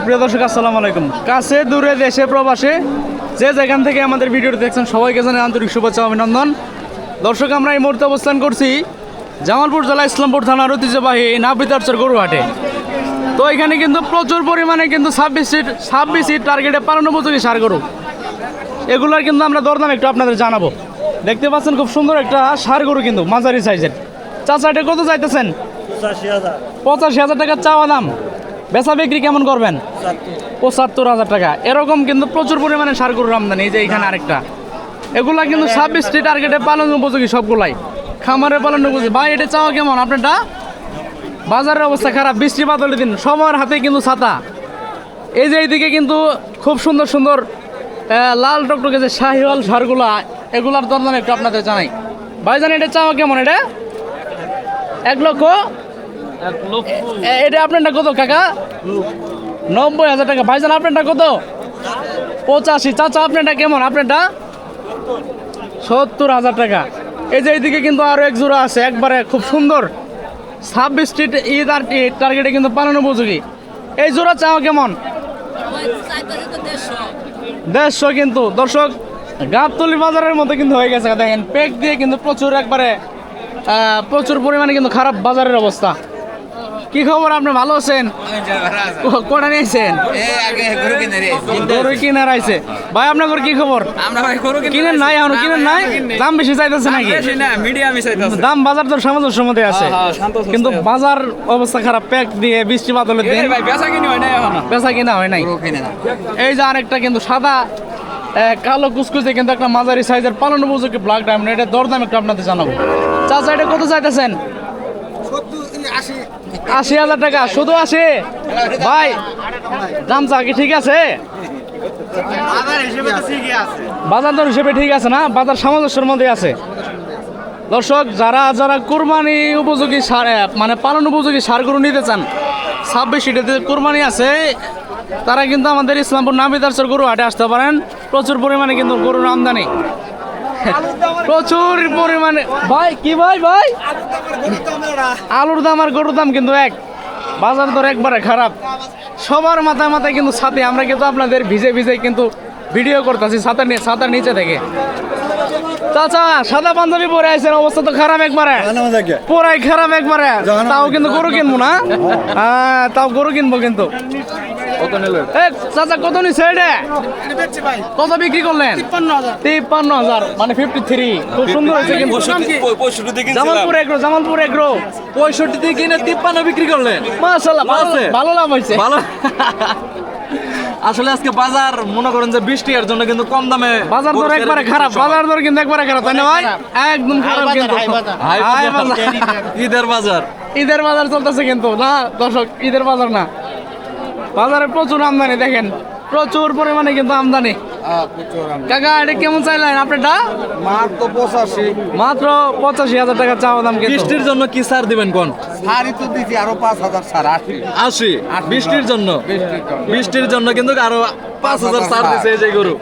প্রিয় দর্শক আসসালামু আলাইকুম। কাছে দূরে দেশে প্রবাসে যে যেখান থেকে আমাদের ভিডিওটি দেখছেন সবাইকে জানাই আন্তরিক শুভেচ্ছা অভিনন্দন। দর্শক আমরা এই মুহূর্তে অবস্থান করছি জামালপুর জেলা ইসলামপুর থানার ঐতিহ্যবাহী নাবিতারচর গরুহাটে। তো এখানে কিন্তু প্রচুর পরিমাণে কিন্তু 26 সিট টার্গেটে পালানো উপযোগী সার গরু, এগুলোর কিন্তু আমরা দরদাম একটু আপনাদের জানাবো। দেখতে পাচ্ছেন খুব সুন্দর একটা সার গরু কিন্তু মাঝারি সাইজের। চাচা এটা কত চাইতেছেন? 85,000 টাকা চাওয়া দাম। বেচা বিক্রি কেমন করবেন? 75,000 টাকা। এরকম কিন্তু প্রচুর পরিমাণে সার গরুর আমদানি। এই যে এখানে আরেকটা, এগুলা কিন্তু 26টি টার্গেটে পালন উপযোগী সবগুলাই, খামারে পালন উপযোগী। ভাই এটা চাওয়া কেমন আপনারটা? বাজারের অবস্থা খারাপ, বৃষ্টি বাদলের দিন, সবার হাতে কিন্তু ছাতা। এই যে এইদিকে কিন্তু খুব সুন্দর সুন্দর লাল টকটকে যে শাহিওয়াল সারগুলা, এগুলার দরদাম একটু আপনাদের জানাই। ভাইজান এটা চাওয়া কেমন? এটা 1 লক্ষ। এটা আপনারটা কত কাকা? 90,000 টাকা। ভাইজান আপনারটা কত? 85। চাচা আপনারটা কেমন? আপনারটা 70,000 টাকা। এই যে এইদিকে কিন্তু আরো এক জোড়া আছে, একবারে খুব সুন্দর 26টি ঈদ আর টার্গেটে কিন্তু পালানো উপযোগী। এই জোড়া চাওয়া কেমন? 150 কিন্তু। দর্শক গাবতলী বাজারের মতো কিন্তু হয়ে গেছে, দেখেন পেক দিয়ে কিন্তু প্রচুর একবারে প্রচুর পরিমাণে কিন্তু খারাপ বাজারের অবস্থা। কি খবর, আপনি ভালো আছেন? কটা নিয়েছেন? গরু কিনার আইছে। ভাই আপনার কি খবর? কিনেন নাই এখনো? কিনেন নাই? দাম বেশি চাইতেছে নাকি? দাম বাজার তো সামঞ্জস্যের মধ্যে আছে, কিন্তু বাজার অবস্থা খারাপ, প্যাক দিয়ে বৃষ্টি বাদলের দিন বেচা কিনা হয় নাই। এই যে আরেকটা কিন্তু সাদা কালো কুচকুচে কিন্তু একটা মাঝারি সাইজের পালন উপযোগী ব্ল্যাক ডায়মন্ড। এটা দরদাম একটু আপনাদের জানাবো। চাচা এটা কত চাইতেছেন? 80,000 টাকা। শুধু 80? ভাই দাম চা কি ঠিক আছে? বাজার দর হিসেবে ঠিক আছে না? বাজার সামঞ্জস্যের মধ্যে আছে। দর্শক যারা যারা কুরবানি উপযোগী সার মানে পালন উপযোগী সার গরু নিতে চান, 26 সিটেতে কুরবানি আছে, তারা কিন্তু আমাদের ইসলামপুর নাবিতারচর গরু হাটে আসতে পারেন। প্রচুর পরিমাণে কিন্তু গরুর আমদানি, প্রচুর পরিমাণে। ভাই কি ভাই ভাই আলুর দাম আর গরুর দাম কিন্তু এক, বাজার দর একবারে খারাপ। সবার মাথায় মাথায় কিন্তু ছাতি, আমরা কিন্তু আপনাদের ভিজে ভিজে কিন্তু ভিডিও করতেছি ছাতার নিচে থেকে। চাচা সাদা পাঞ্জাবি পরে আইছেন, অবস্থা তো খারাপ একবারে, পুরাই খারাপ একবারে। তাও কিন্তু গরু কিনবো না? হ্যাঁ তাও গরু কিনবো কিন্তু। চাচা কত নিচ্ছে এটা? কত বিক্রি করলেন? 53,000 মানে 53। খুব সুন্দর হয়েছে কিন্তু। জামালপুর এগ্রো 65 দিয়ে কিনে 53 বিক্রি করলেন। মাশাআল্লাহ, ভালো লাভ হয়েছে। আসলে আজকে বাজার মনে করেন যে বৃষ্টির জন্য কিন্তু কম দামে বাজার দর একবারে খারাপ, বাজার দর কিন্তু একবারে খারাপ, তাই না ভাই? একদম খারাপ কিন্তু। ঈদের বাজার চলতেছে কিন্তু না দর্শক, ঈদের বাজার না, বাজারে প্রচুর আমদানি। দেখেন প্রচুর পরিমাণে কিন্তু আমদানি। কাকা এটা কেমন চাইলেন আপনারটা? মাত্র 85,000 টাকা চাওয়া দাম। বৃষ্টির জন্য কি সার দিবেন কোন? আরো 5,000 সার। 80 বৃষ্টির জন্য কিন্তু আরো 5,000 সার দিছে এই যে গরু।